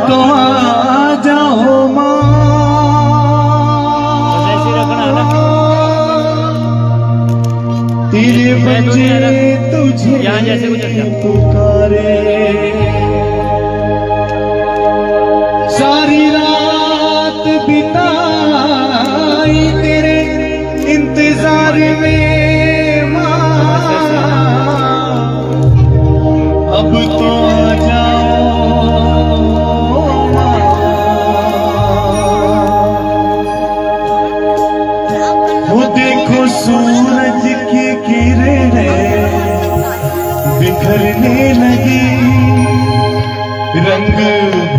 तो आ जाओ माँ, तेरे बच्चे तुझे पुकारे। सारी रात बिताई तेरे इंतजार में माँ, अब तो आ जाओ माँ। वो देखो सूरज की किरणें बिखरने लगी, रंग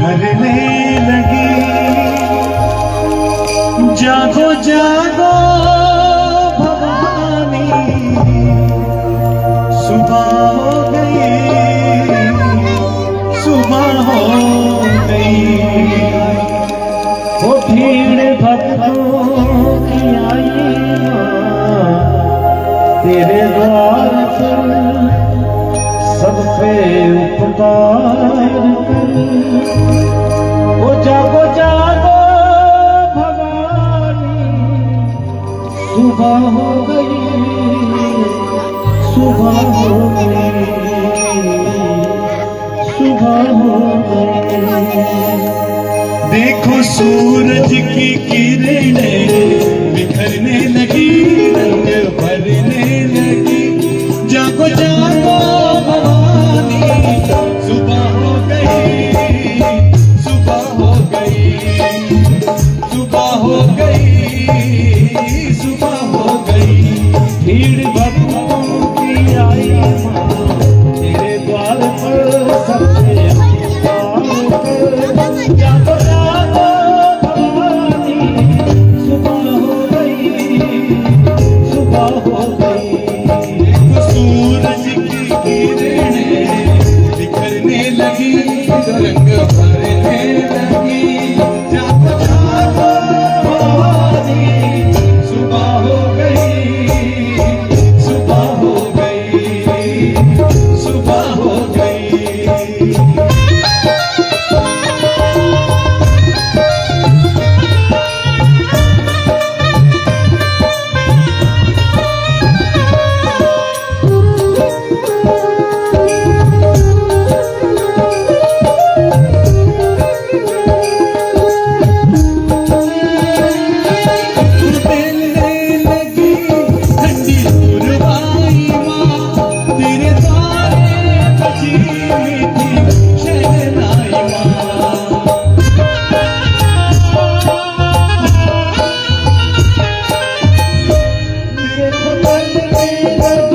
भरने लगी। जागो जागो भवानी, सुबह हो गई, सुबह हो गई। वो भीड़ भक्तों की आई तेरे द्वार पर, सब पे उपकार कर। वो जागो जागो भवानी, सुबह हो गई, सुबह हो गई, सुबह हो गई। देखो सूरज की किरणें बिखरने लगी, रंग भरने लगी। जागो जागो भवानी, सुबह हो गई, सुबह हो गई, सुबह हो गई, सुबह हो गई। भीड़ भक्तों की आई माँ, तेरे द्वार पर सबसे जागो जागो भवानी, सुबह हो गई, सुबह हो गई। सूरज की किरणें बिखरने लगी, रंग भरने लगी। जागो जागो भवानी, सुबह हो गई, सुबह हो गई, सुबह हो गई। देखो